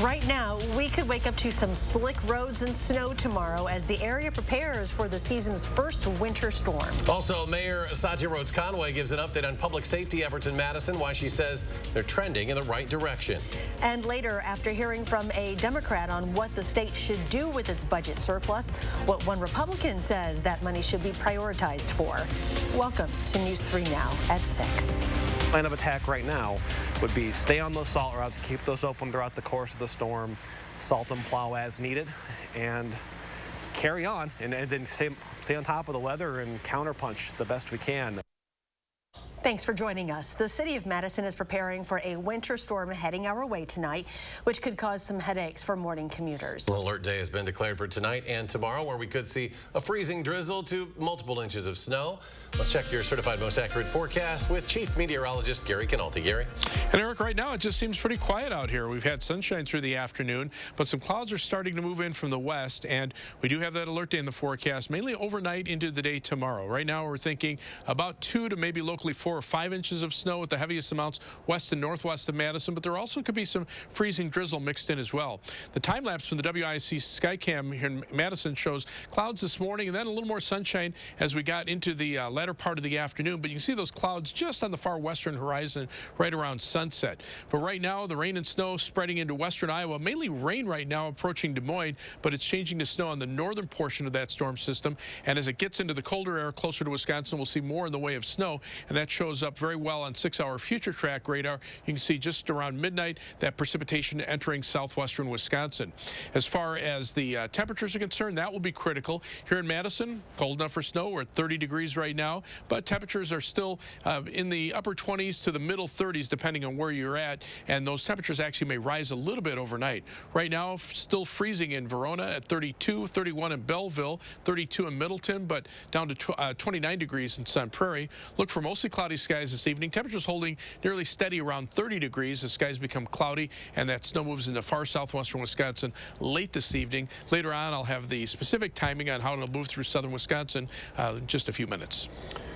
Right now, we could wake up to some slick roads and snow tomorrow as the area prepares for the season's first winter storm. Also, Mayor Satya Rhodes-Conway gives an update on public safety efforts in Madison, why she says they're trending in the right direction. And later, after hearing from a Democrat on what the state should do with its budget surplus, what one Republican says that money should be prioritized for. Welcome to News 3 Now at 6. Plan of attack right now would be stay on those salt routes, keep those open throughout the course of the storm, salt and plow as needed, and carry on, and then stay on top of the weather and counterpunch the best we can. Thanks for joining us. The city of Madison is preparing for a winter storm heading our way tonight, which could cause some headaches for morning commuters. Well, alert day has been declared for tonight and tomorrow, where we could see a freezing drizzle to multiple inches of snow. Let's check your certified most accurate forecast with Chief Meteorologist Gary Canalti. Gary? And Eric, right now it just seems pretty quiet out here. We've had sunshine through the afternoon, but some clouds are starting to move in from the west, and we do have that alert day in the forecast, mainly overnight into the day tomorrow. Right now we're thinking about 2 to maybe locally 4 or 5 inches of snow with the heaviest amounts west and northwest of Madison, but there also could be some freezing drizzle mixed in as well. The time lapse from the WISC Skycam here in Madison shows clouds this morning and then a little more sunshine as we got into the latter part of the afternoon, but you can see those clouds just on the far western horizon right around sunset. But right now the rain and snow spreading into western Iowa, mainly rain right now approaching Des Moines, but it's changing to snow on the northern portion of that storm system, and as it gets into the colder air closer to Wisconsin, we'll see more in the way of snow, and that shows up very well on 6-hour future track radar. You can see just around midnight that precipitation entering southwestern Wisconsin. As far as the temperatures are concerned, that will be critical. Here in Madison, cold enough for snow. We're at 30 degrees right now, but temperatures are still in the upper 20s to the middle 30s depending on where you're at, and those temperatures actually may rise a little bit overnight. Right now, still freezing in Verona at 32, 31 in Belleville, 32 in Middleton, but down to 29 degrees in Sun Prairie. Look for mostly cloudy skies this evening. Temperatures holding nearly steady around 30 degrees as skies become cloudy and that snow moves into far southwestern Wisconsin late this evening. Later on, I'll have the specific timing on how it'll move through southern Wisconsin in just a few minutes.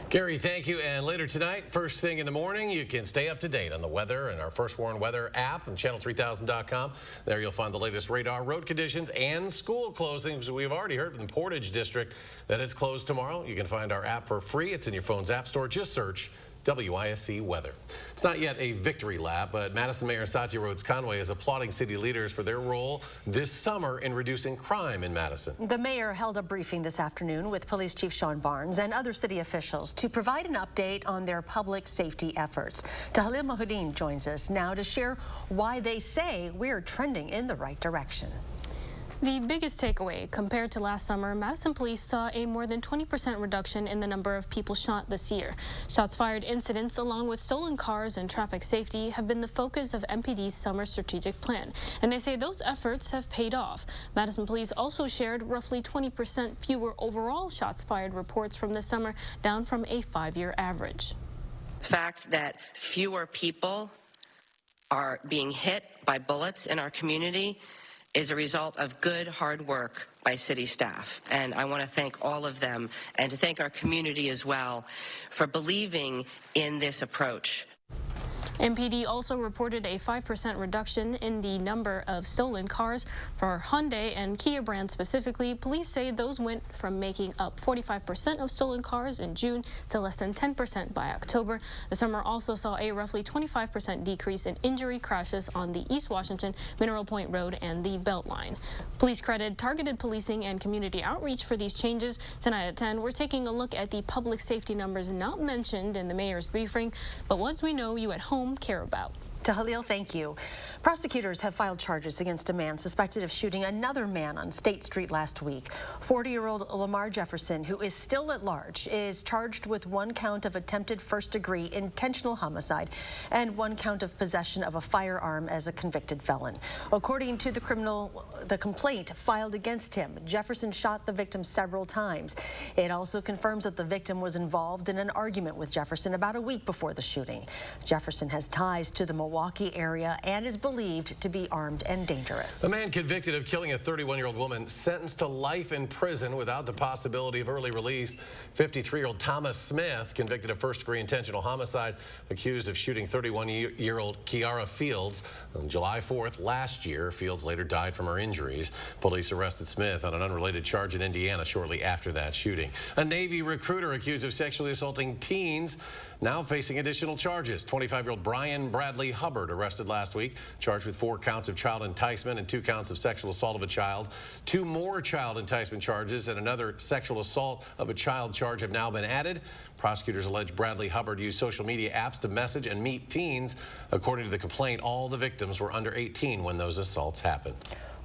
Gary, thank you. And later tonight, first thing in the morning, you can stay up to date on the weather and our First Warn Weather app and channel3000.com. There you'll find the latest radar, road conditions, and school closings. We've already heard from the Portage District that it's closed tomorrow. You can find our app for free. It's in your phone's app store. Just search WISC weather. It's not yet a victory lap, but Madison Mayor Satya Rhodes-Conway is applauding city leaders for their role this summer in reducing crime in Madison. The mayor held a briefing this afternoon with Police Chief Sean Barnes and other city officials to provide an update on their public safety efforts. Tahlil Mohudin joins us now to share why they say we're trending in the right direction. The biggest takeaway, compared to last summer, Madison police saw a more than 20% reduction in the number of people shot this year. Shots fired incidents, along with stolen cars and traffic safety, have been the focus of MPD's summer strategic plan, and they say those efforts have paid off. Madison police also shared roughly 20% fewer overall shots fired reports from this summer, down from a 5-year average. The fact that fewer people are being hit by bullets in our community is a result of good, hard work by city staff. And I want to thank all of them and to thank our community as well for believing in this approach. MPD also reported a 5% reduction in the number of stolen cars. For Hyundai and Kia brands specifically, police say those went from making up 45% of stolen cars in June to less than 10% by October. The summer also saw a roughly 25% decrease in injury crashes on the East Washington, Mineral Point Road, and the Beltline. Police credit targeted policing and community outreach for these changes. Tonight at 10, we're taking a look at the public safety numbers not mentioned in the mayor's briefing, but ones we know you at home care about. Tahlil, thank you. Prosecutors have filed charges against a man suspected of shooting another man on State Street last week. 40-year-old Lamar Jefferson, who is still at large, is charged with 1 count of attempted first-degree intentional homicide and 1 count of possession of a firearm as a convicted felon. According to the complaint filed against him, Jefferson shot the victim several times. It also confirms that the victim was involved in an argument with Jefferson about a week before the shooting. Jefferson has ties to the Milwaukee Milwaukee area and is believed to be armed and dangerous. A man convicted of killing a 31-year-old woman sentenced to life in prison without the possibility of early release. 53-year-old Thomas Smith, convicted of first-degree intentional homicide, accused of shooting 31-year-old Kiara Fields on July 4th last year. Fields later died from her injuries. Police arrested Smith on an unrelated charge in Indiana shortly after that shooting. A Navy recruiter accused of sexually assaulting teens now facing additional charges. 25-year-old Brian Bradley Hubbard arrested last week, charged with 4 counts of child enticement and 2 counts of sexual assault of a child. 2 more child enticement charges and another sexual assault of a child charge have now been added. Prosecutors allege Bradley Hubbard used social media apps to message and meet teens. According to the complaint, all the victims were under 18 when those assaults happened.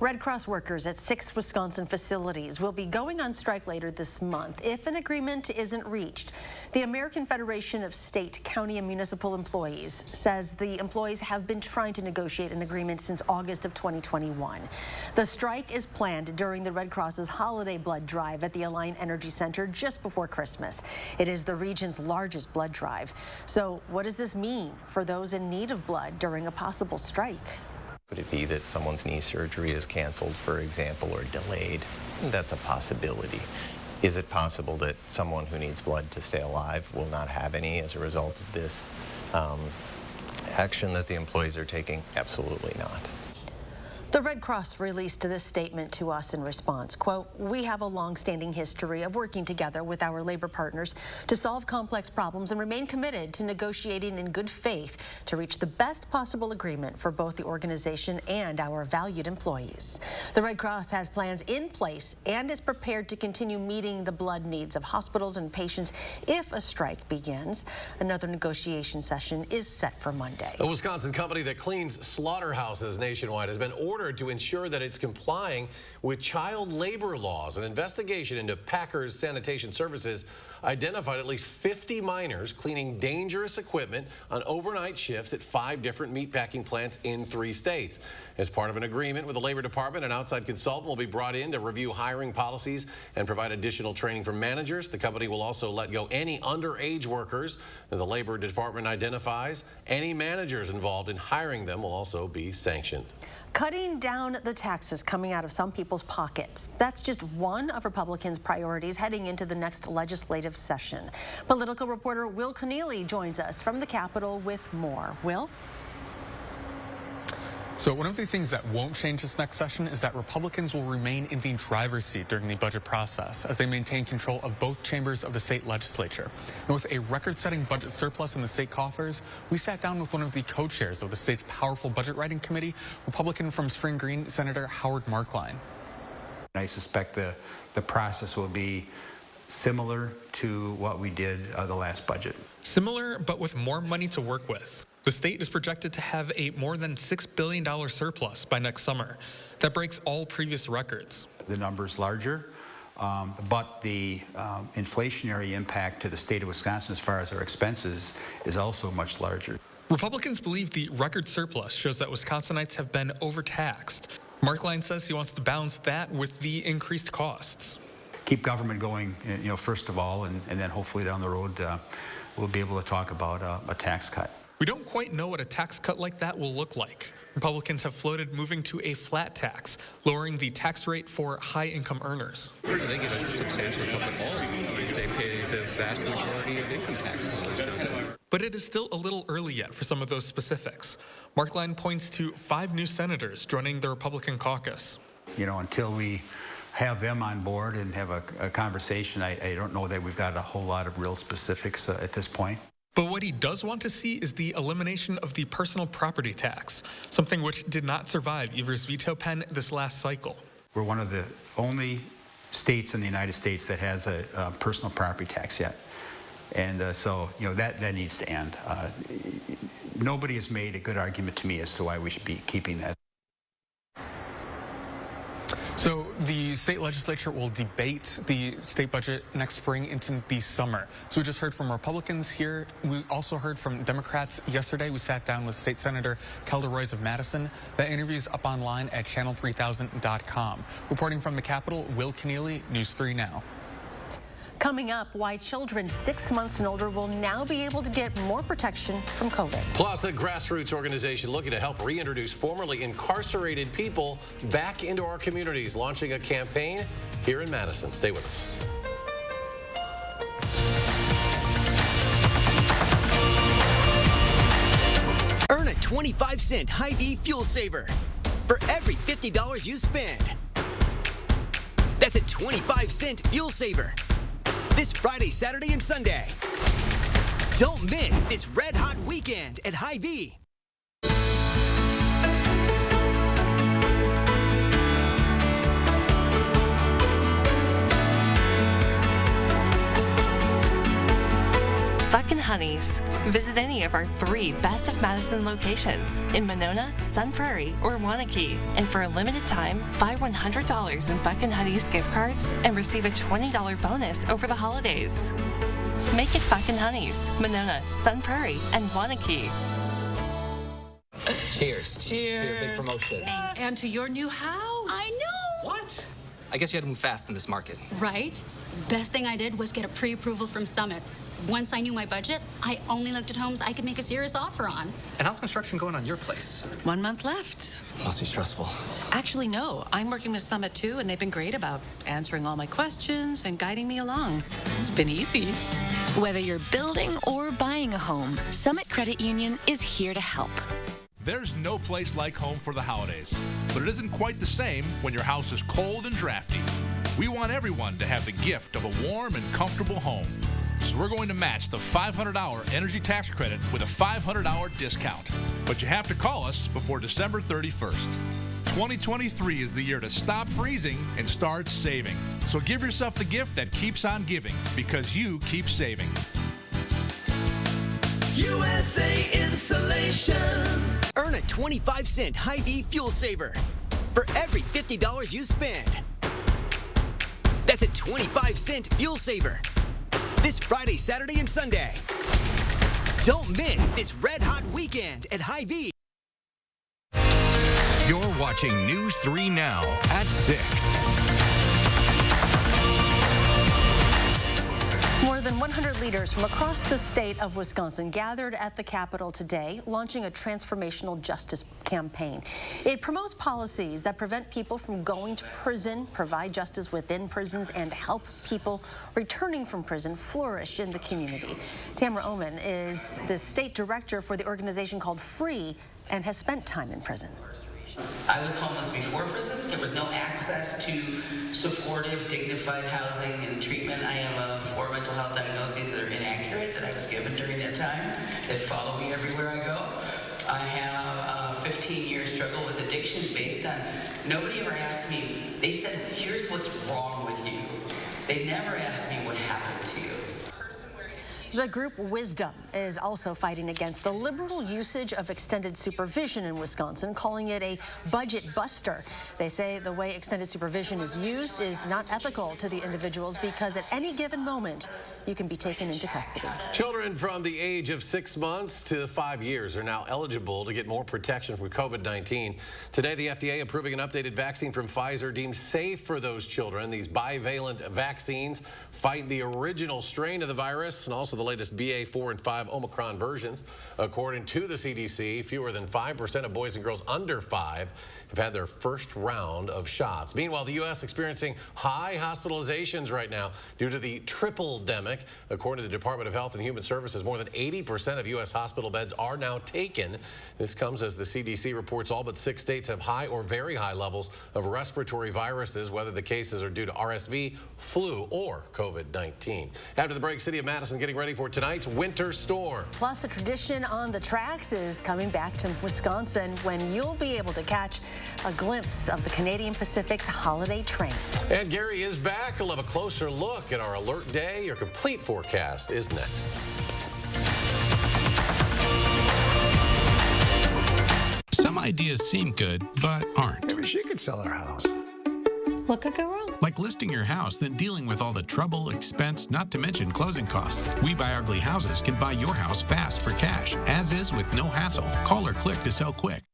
Red Cross workers at 6 Wisconsin facilities will be going on strike later this month if an agreement isn't reached. The American Federation of State, County, and Municipal Employees says the employees have been trying to negotiate an agreement since August of 2021. The strike is planned during the Red Cross's holiday blood drive at the Alliant Energy Center just before Christmas. It is the region's largest blood drive. So what does this mean for those in need of blood during a possible strike? Could it be that someone's knee surgery is canceled, for example, or delayed? That's a possibility. Is it possible that someone who needs blood to stay alive will not have any as a result of this action that the employees are taking? Absolutely not. The Red Cross released this statement to us in response. Quote, "We have a long-standing history of working together with our labor partners to solve complex problems and remain committed to negotiating in good faith to reach the best possible agreement for both the organization and our valued employees." The Red Cross has plans in place and is prepared to continue meeting the blood needs of hospitals and patients if a strike begins. Another negotiation session is set for Monday. A Wisconsin company that cleans slaughterhouses nationwide has been ordered to ensure that it's complying with child labor laws. An investigation into Packers Sanitation Services identified at least 50 minors cleaning dangerous equipment on overnight shifts at 5 different meatpacking plants in 3 states. As part of an agreement with the Labor Department, an outside consultant will be brought in to review hiring policies and provide additional training for managers. The company will also let go any underage workers that the Labor Department identifies. Any managers involved in hiring them will also be sanctioned. Cutting down the taxes coming out of some people's pockets. That's just one of Republicans' priorities heading into the next legislative session. Political reporter Will Keneally joins us from the Capitol with more. Will? So one of the things that won't change this next session is that Republicans will remain in the driver's seat during the budget process as they maintain control of both chambers of the state legislature. And with a record-setting budget surplus in the state coffers, we sat down with one of the co-chairs of the state's powerful budget writing committee, Republican from Spring Green, Senator Howard Markline. I suspect the process will be similar to what we did the last budget. Similar, but with more money to work with. The state is projected to have a more than $6 billion surplus by next summer. That breaks all previous records. The number's larger, but the inflationary impact to the state of Wisconsin as far as our expenses is also much larger. Republicans believe the record surplus shows that Wisconsinites have been overtaxed. Markline says he wants to balance that with the increased costs. Keep government going, first of all, and then hopefully down the road we'll be able to talk about a tax cut. We don't quite know what a tax cut like that will look like. Republicans have floated moving to a flat tax, lowering the tax rate for high-income earners. They get a substantial cut at all. They pay the vast majority of income taxes in Wisconsin. But it is still a little early yet for some of those specifics. Markline points to 5 new senators joining the Republican caucus. Until we have them on board and have a conversation, I don't know that we've got a whole lot of real specifics at this point. But what he does want to see is the elimination of the personal property tax, something which did not survive Evers' veto pen this last cycle. We're one of the only states in the United States that has a personal property tax yet. And so, that needs to end. Nobody has made a good argument to me as to why we should be keeping that. So the state legislature will debate the state budget next spring into the summer. So we just heard from Republicans here. We also heard from Democrats yesterday. We sat down with State Senator Kelda Roys of Madison. That interview is up online at channel3000.com. Reporting from the Capitol, Will Keneally, News 3 Now. Coming up, why children 6 months and older will now be able to get more protection from COVID. Plus, a grassroots organization looking to help reintroduce formerly incarcerated people back into our communities, launching a campaign here in Madison. Stay with us. Earn a 25-cent Hy-Vee fuel saver for every $50 you spend. That's a 25-cent fuel saver this Friday, Saturday, and Sunday. Don't miss this red-hot weekend at Hy-Vee. Buck and Honey's. Visit any of our 3 Best of Madison locations in Monona, Sun Prairie, or Wanakee. And for a limited time, buy $100 in Buck and Honey's gift cards and receive a $20 bonus over the holidays. Make it Buck and Honey's, Monona, Sun Prairie, and Wanakee. Cheers. Cheers. To your big promotion. And to your new house. I know. What? I guess you had to move fast in this market. Right? Best thing I did was get a pre-approval from Summit. Once I knew my budget, I only looked at homes I could make a serious offer on. And how's construction going on your place? 1 month left. Must be stressful. Actually, no. I'm working with Summit too, and they've been great about answering all my questions and guiding me along. It's been easy. Whether you're building or buying a home, Summit Credit Union is here to help. There's no place like home for the holidays, but it isn't quite the same when your house is cold and drafty. We want everyone to have the gift of a warm and comfortable home. So we're going to match the $500 energy tax credit with a $500 discount. But you have to call us before December 31st. 2023 is the year to stop freezing and start saving. So give yourself the gift that keeps on giving, because you keep saving. USA Insulation. Earn a 25-cent Hy-Vee fuel saver for every $50 you spend. That's a 25-cent fuel saver this Friday, Saturday, and Sunday. Don't miss this red-hot weekend at Hy-Vee. You're watching News 3 Now at 6. More than 100 leaders from across the state of Wisconsin gathered at the Capitol today, launching a transformational justice campaign. It promotes policies that prevent people from going to prison, provide justice within prisons, and help people returning from prison flourish in the community. Tamara Oman is the state director for the organization called FREE and has spent time in prison. I was homeless before prison. There was no access to supportive, dignified housing and treatment. I have 4 mental health diagnoses that are inaccurate that I was given during that time that follow me everywhere I go. I have a 15-year struggle with addiction based on, nobody ever asked me, they said, here's what's wrong with you. They never asked me what happened to you. The group Wisdom is also fighting against the liberal usage of extended supervision in Wisconsin, calling it a budget buster. They say the way extended supervision is used is not ethical to the individuals because at any given moment, you can be taken into custody. Children from the age of 6 months to 5 years are now eligible to get more protection from COVID-19. Today, the FDA approving an updated vaccine from Pfizer deemed safe for those children. These bivalent vaccines fight the original strain of the virus and also the latest BA4 and 5 Omicron versions. According to the CDC, fewer than 5% of boys and girls under 5 have had their first round of shots. Meanwhile, the U.S. experiencing high hospitalizations right now due to the triple-demic. According to the Department of Health and Human Services, more than 80% of U.S. hospital beds are now taken. This comes as the CDC reports all but 6 states have high or very high levels of respiratory viruses, whether the cases are due to RSV, flu, or COVID-19. After the break, City of Madison getting ready for tonight's winter storm. Plus, a tradition on the tracks is coming back to Wisconsin when you'll be able to catch a glimpse of the Canadian Pacific's holiday train. And Gary is back. We'll have a closer look at our alert day. Your complete forecast is next. Some ideas seem good, but aren't. Maybe she could sell her house. What could go wrong? Like listing your house, then dealing with all the trouble, expense, not to mention closing costs. We Buy Ugly Houses can buy your house fast for cash, as is with no hassle. Call or click to sell quick.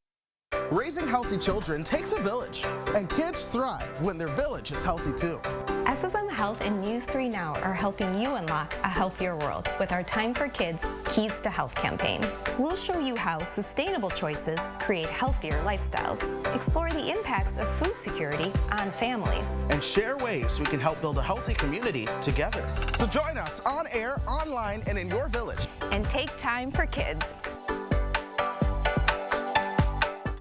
Raising healthy children takes a village, and kids thrive when their village is healthy too. SSM Health and News 3 Now are helping you unlock a healthier world with our Time for Kids Keys to Health campaign. We'll show you how sustainable choices create healthier lifestyles, explore the impacts of food security on families, and share ways we can help build a healthy community together. So join us on air, online, and in your village. and take time for kids.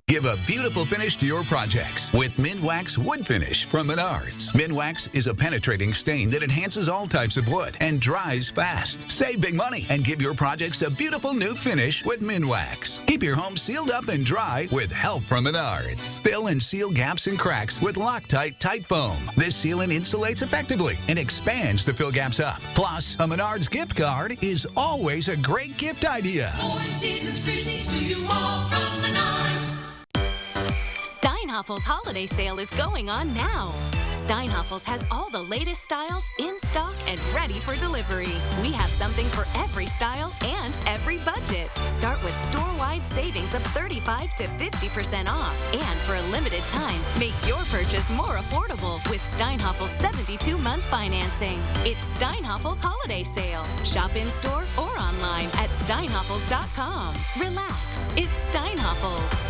Give a beautiful finish to your projects with Minwax Wood Finish from Menards. Minwax is a penetrating stain that enhances all types of wood and dries fast. Save big money and give your projects a beautiful new finish with Minwax. Keep your home sealed up and dry with help from Menards. Fill and seal gaps and cracks with Loctite Tight Foam. This sealant insulates effectively and expands to fill gaps up. Plus, a Menards gift card is always a great gift idea. Season's greetings to you all from Menards. Steinhaffel's holiday sale is going on now. Steinhaffel's has all the latest styles in stock and ready for delivery. We have something for every style and every budget. Start with store-wide savings of 35 to 50% off. And for a limited time, make your purchase more affordable with Steinhaffel's 72-month financing. It's Steinhaffel's holiday sale. Shop in-store or online at steinhaffels.com. Relax. It's Steinhaffel's.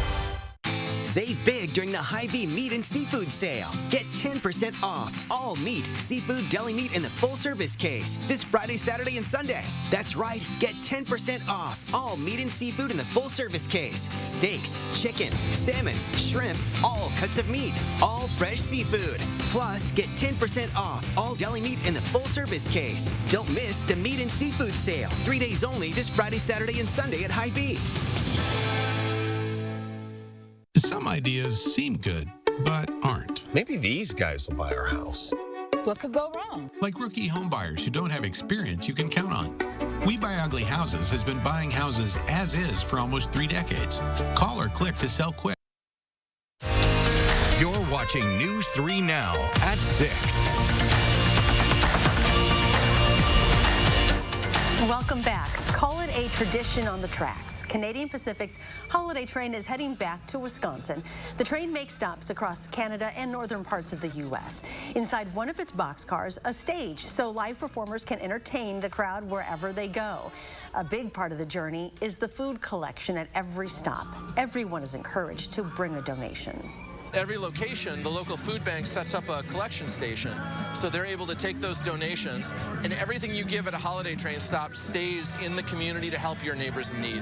Save big during the Hy-Vee Meat and Seafood Sale. Get 10% off all meat, seafood, deli meat in the full-service case this Friday, Saturday, and Sunday. That's right, get 10% off all meat and seafood in the full-service case. Steaks, chicken, salmon, shrimp, all cuts of meat, all fresh seafood. Plus, get 10% off all deli meat in the full-service case. Don't miss the Meat and Seafood Sale. 3 days only this Friday, Saturday, and Sunday at Hy-Vee. Some ideas seem good, but aren't. Maybe these guys will buy our house. What could go wrong? Like rookie home buyers who don't have experience you can count on. We Buy Ugly Houses has been buying houses as is for almost 3 decades. Call or click to sell quick. You're watching News 3 Now at 6. Welcome back. Call it a tradition on the tracks. Canadian Pacific's holiday train is heading back to Wisconsin. The train makes stops across Canada and northern parts of the U.S. Inside one of its boxcars, a stage so live performers can entertain the crowd wherever they go. A big part of the journey is the food collection at every stop. Everyone is encouraged to bring a donation. Every location, the local food bank sets up a collection station, so they're able to take those donations, and everything you give at a holiday train stop stays in the community to help your neighbors in need.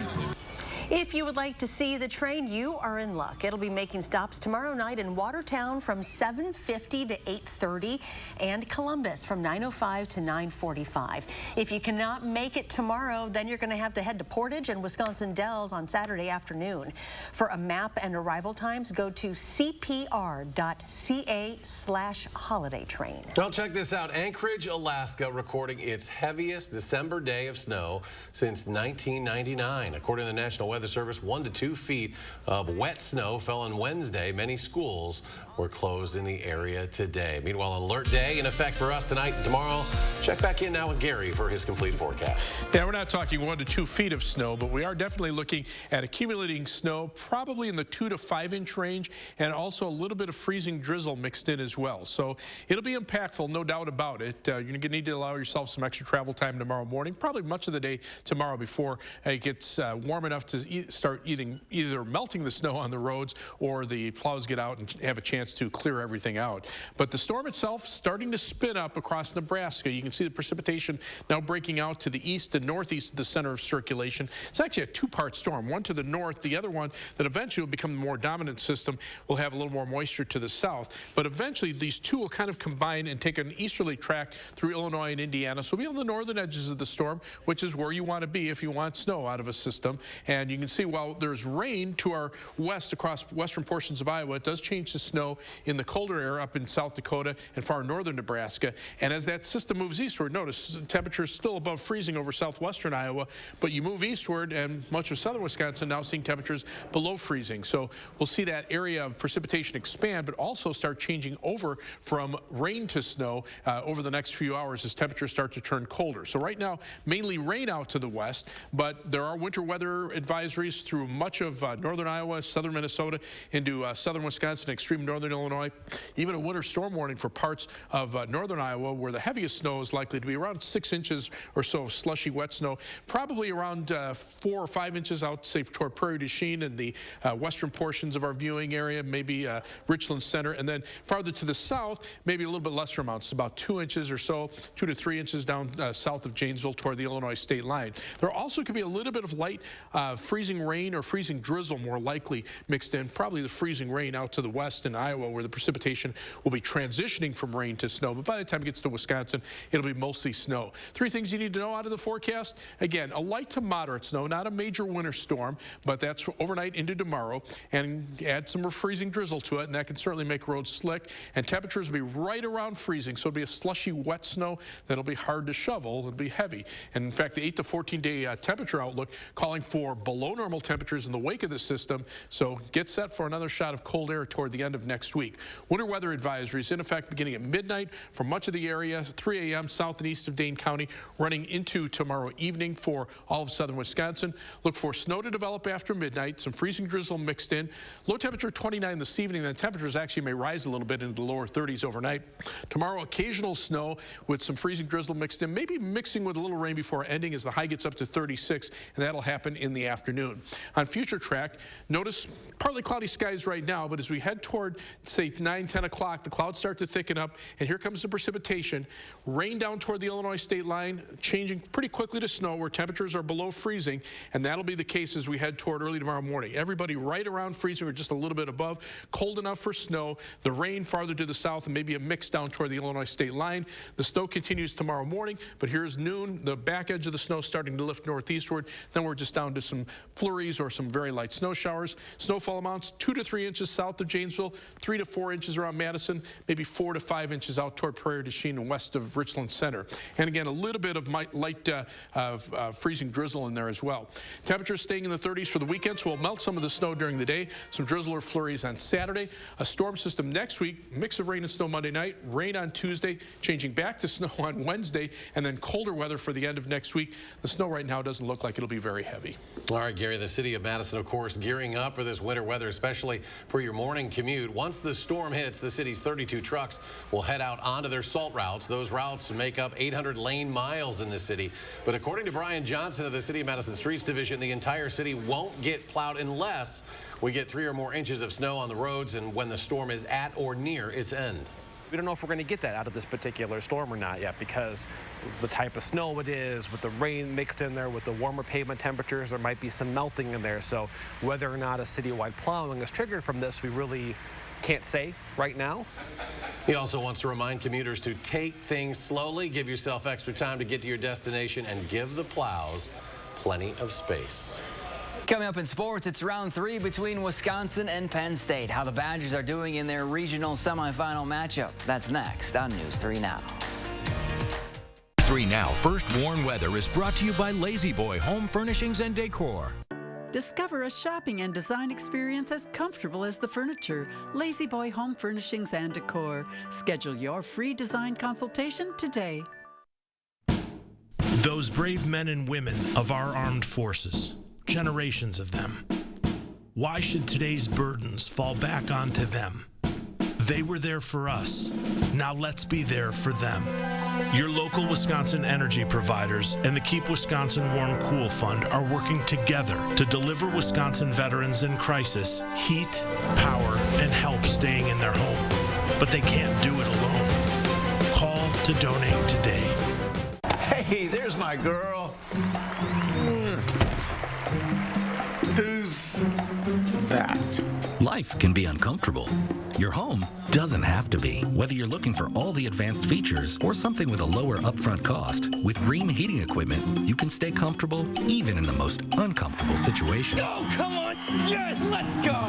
If you would like to see the train, you are in luck. It'll be making stops tomorrow night in Watertown from 7:50 to 8:30 and Columbus from 9:05 to 9:45. If you cannot make it tomorrow, then you're going to have to head to Portage and Wisconsin Dells on Saturday afternoon. For a map and arrival times, go to cpr.ca/holiday train. Well, check this out. Anchorage, Alaska, recording its heaviest December day of snow since 1999. According to the National Weather Service, 1 to 2 feet of wet snow fell on Wednesday. Many schools were closed in the area today. Meanwhile, alert day in effect for us tonight and tomorrow. Check back in now with Gary for his complete forecast. Yeah, we're not talking 1 to 2 feet of snow, but we are definitely looking at accumulating snow, probably in the 2 to 5 inch range, and also a little bit of freezing drizzle mixed in as well. So it'll be impactful, no doubt about it. You're going to need to allow yourself some extra travel time tomorrow morning, probably much of the day tomorrow before it gets warm enough to start either melting the snow on the roads or the plows get out and have a chance to clear everything out. But the storm itself starting to spin up across Nebraska. You can see the precipitation now breaking out to the east and northeast of the center of circulation. It's actually a 2-part storm, one to the north, the other one that eventually will become the more dominant system will have a little more moisture to the south. But eventually these two will kind of combine and take an easterly track through Illinois and Indiana. So we'll be on the northern edges of the storm, which is where you want to be if you want snow out of a system. And you can see while there's rain to our west across western portions of Iowa, it does change to snow in the colder air up in South Dakota and far northern Nebraska. And as that system moves eastward, notice temperatures still above freezing over southwestern Iowa, but you move eastward and much of southern Wisconsin now seeing temperatures below freezing. So we'll see that area of precipitation expand, but also start changing over from rain to snow over the next few hours as temperatures start to turn colder. So right now, mainly rain out to the west, but there are winter weather advisories advisories through much of northern Iowa, southern Minnesota, into southern Wisconsin, extreme northern Illinois. Even a winter storm warning for parts of northern Iowa, where the heaviest snow is likely to be around 6 inches or so of slushy wet snow, probably around 4 or 5 inches out, say, toward Prairie du Chien and the western portions of our viewing area, maybe Richland Center, and then farther to the south, maybe a little bit lesser amounts, about 2 inches or so, 2 to 3 inches down south of Janesville toward the Illinois state line. There also could be a little bit of light freezing rain or freezing drizzle more likely mixed in, probably the freezing rain out to the west in Iowa, where the precipitation will be transitioning from rain to snow. But by the time it gets to Wisconsin, it'll be mostly snow. 3 things you need to know out of the forecast. Again, a light to moderate snow, not a major winter storm, but that's overnight into tomorrow, and add some freezing drizzle to it, and that can certainly make roads slick. And temperatures will be right around freezing, so it'll be a slushy, wet snow that'll be hard to shovel. It'll be heavy. And in fact, the 8 to 14-day temperature outlook calling for below normal temperatures in the wake of this system, so get set for another shot of cold air toward the end of next week. Winter weather advisories in effect beginning at midnight for much of the area, 3 a.m. south and east of Dane County, running into tomorrow evening for all of southern Wisconsin. Look for snow to develop after midnight, some freezing drizzle mixed in. Low temperature 29 this evening, then temperatures actually may rise a little bit into the lower 30s overnight. Tomorrow, occasional snow with some freezing drizzle mixed in, maybe mixing with a little rain before ending as the high gets up to 36, and that'll happen in the afternoon. On future track, notice partly cloudy skies right now, but as we head toward, say, 9, 10 o'clock, the clouds start to thicken up, and here comes the precipitation. Rain down toward the Illinois state line, changing pretty quickly to snow where temperatures are below freezing, and that'll be the case as we head toward early tomorrow morning. Everybody right around freezing or just a little bit above, cold enough for snow. The rain farther to the south and maybe a mix down toward the Illinois state line. The snow continues tomorrow morning, but here's noon, the back edge of the snow starting to lift northeastward. Then we're just down to some flurries or some very light snow showers. Snowfall amounts 2 to 3 inches south of Janesville, 3 to 4 inches around Madison, maybe 4 to 5 inches out toward Prairie du Chien and west of Richland Center. And again, a little bit of light freezing drizzle in there as well. Temperatures staying in the 30s for the weekend, so we'll melt some of the snow during the day. Some drizzle or flurries on Saturday. A storm system next week, mix of rain and snow Monday night, rain on Tuesday, changing back to snow on Wednesday, and then colder weather for the end of next week. The snow right now doesn't look like it'll be very heavy. All right, Gary, the city of Madison, of course, gearing up for this winter weather, especially for your morning commute. Once the storm hits, the city's 32 trucks will head out onto their salt routes. Those routes make up 800 lane miles in the city. But according to Brian Johnson of the City of Madison Streets Division, the entire city won't get plowed unless we get 3 or more inches of snow on the roads and when the storm is at or near its end. We don't know if we're going to get that out of this particular storm or not yet, because the type of snow it is, with the rain mixed in there, with the warmer pavement temperatures, there might be some melting in there. So whether or not a citywide plowing is triggered from this, we really can't say right now. He also wants to remind commuters to take things slowly, give yourself extra time to get to your destination, and give the plows plenty of space. Coming up in sports, it's round 3 between Wisconsin and Penn State. How the Badgers are doing in their regional semifinal matchup. That's next on News 3 Now. 3 Now First Warn Weather is brought to you by Lazy Boy Home Furnishings and Decor. Discover a shopping and design experience as comfortable as the furniture. Lazy Boy Home Furnishings and Decor. Schedule your free design consultation today. Those brave men and women of our armed forces. Generations of them. Why should today's burdens fall back onto them? They were there for us. Now let's be there for them. Your local Wisconsin energy providers and the Keep Wisconsin Warm Cool Fund are working together to deliver Wisconsin veterans in crisis heat, power, and help staying in their home. But they can't do it alone. Call to donate today. Hey, there's my girl. Who's that? Life can be uncomfortable. Your home doesn't have to be. Whether you're looking for all the advanced features or something with a lower upfront cost, with Rheem heating equipment, you can stay comfortable even in the most uncomfortable situations. Oh, come on! Yes, let's go!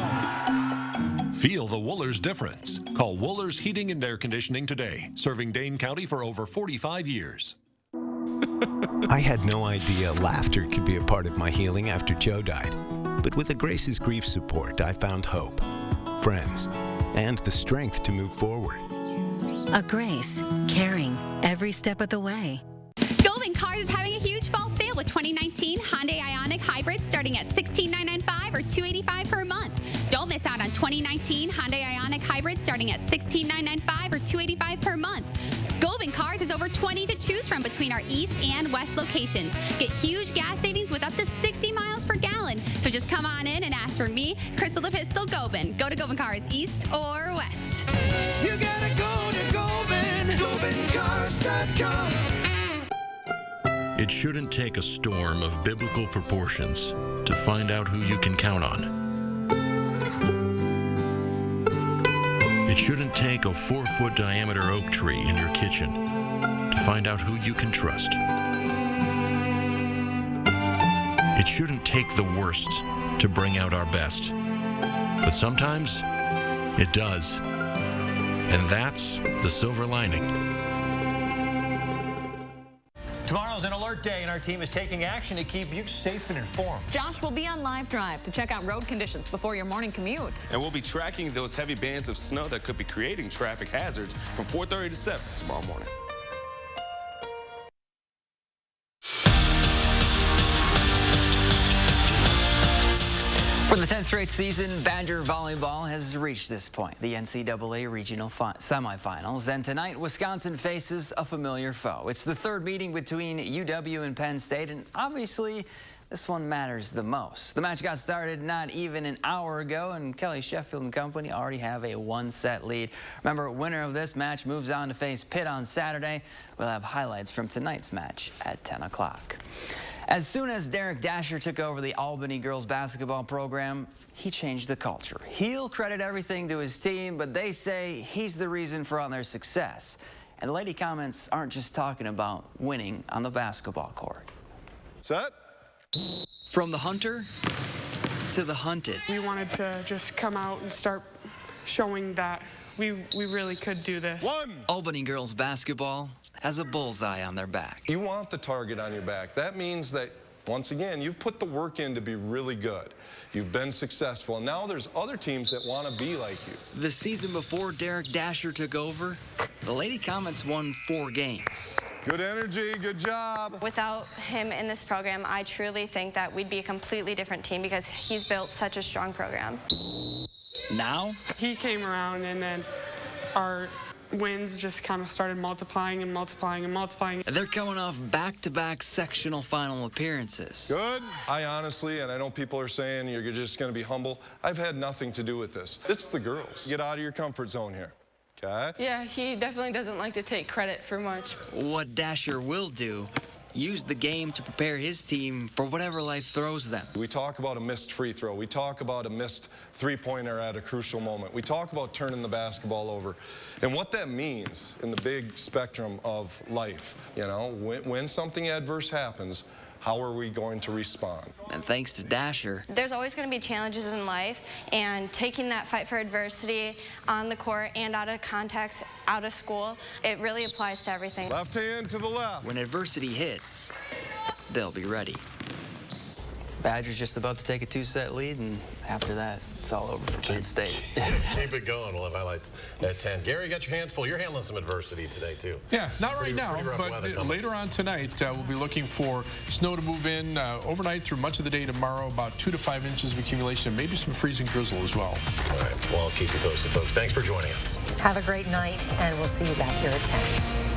Feel the Wohlers difference. Call Wohlers Heating and Air Conditioning today, serving Dane County for over 45 years. I had no idea laughter could be a part of my healing after Joe died. But with the Grace's Grief support, I found hope, friends, and the strength to move forward. A Grace, caring every step of the way. Goldman Cars is having a huge fall sale with 2019 Hyundai Ioniq Hybrid starting at $16,995 or $285 per month. Don't miss out on 2019 Hyundai Ioniq Hybrid starting at $16,995 or $285 per month. Goldman Cars has over 20 to choose from between our east and west locations. Get huge gas savings with up to 60 miles per gallon. So just come on in and ask for me, Crystal the Pistol Goldman. Go to Goldman Cars east or west. You gotta go to Goldman, GoldmanCars.com. It shouldn't take a storm of biblical proportions to find out who you can count on. It shouldn't take a 4-foot diameter oak tree in your kitchen to find out who you can trust. It shouldn't take the worst to bring out our best. But sometimes it does. And that's the silver lining. Tomorrow's an alert day, and our team is taking action to keep you safe and informed. Josh will be on Live Drive to check out road conditions before your morning commute. And we'll be tracking those heavy bands of snow that could be creating traffic hazards from 4:30 to 7 tomorrow morning. For the 10th straight season, Badger volleyball has reached this point, the NCAA regional semifinals. And tonight, Wisconsin faces a familiar foe. It's the third meeting between UW and Penn State, and obviously, this one matters the most. The match got started not even an hour ago, and Kelly Sheffield and company already have a one-set lead. Remember, winner of this match moves on to face Pitt on Saturday. We'll have highlights from tonight's match at 10 o'clock. As soon as Derek Dasher took over the Albany girls basketball program, he changed the culture. He'll credit everything to his team, but they say he's the reason for all their success. And the Lady Comments aren't just talking about winning on the basketball court. Set. From the hunter to the hunted. We wanted to just come out and start showing that we really could do this. Albany girls basketball has a bullseye on their back. You want the target on your back. That means that, once again, you've put the work in to be really good. You've been successful. And now there's other teams that want to be like you. The season before Derek Dasher took over, the Lady Comets won 4 games. Good energy, good job. Without him in this program, I truly think that we'd be a completely different team because he's built such a strong program. Now? He came around and then our wins just kind of started multiplying and multiplying and multiplying. They're coming off back-to-back sectional final appearances. Good. I honestly, and I know people are saying you're just going to be humble, I've had nothing to do with this. It's the girls. Get out of your comfort zone here. Okay? Yeah, he definitely doesn't like to take credit for much. What Dasher will do, use the game to prepare his team for whatever life throws them. We talk about a missed free throw. We talk about a missed three-pointer at a crucial moment. We talk about turning the basketball over. And what that means in the big spectrum of life, you know, when something adverse happens, how are we going to respond? And thanks to Dasher, There's always going to be challenges in life, and taking that fight for adversity on the court and out of context, out of school, it really applies to everything. Left hand to the left. when adversity hits, they'll be ready. Badgers just about to take a 2-set lead, and after that, it's all over for Penn State. Keep it going. We'll have highlights at 10. Gary, you got your hands full. You're handling some adversity today, too. Yeah, not right now, but later on tonight, we'll be looking for snow to move in overnight through much of the day tomorrow, about 2 to 5 inches of accumulation, maybe some freezing drizzle as well. All right, well, I'll keep you posted, folks. Thanks for joining us. Have a great night, and we'll see you back here at 10.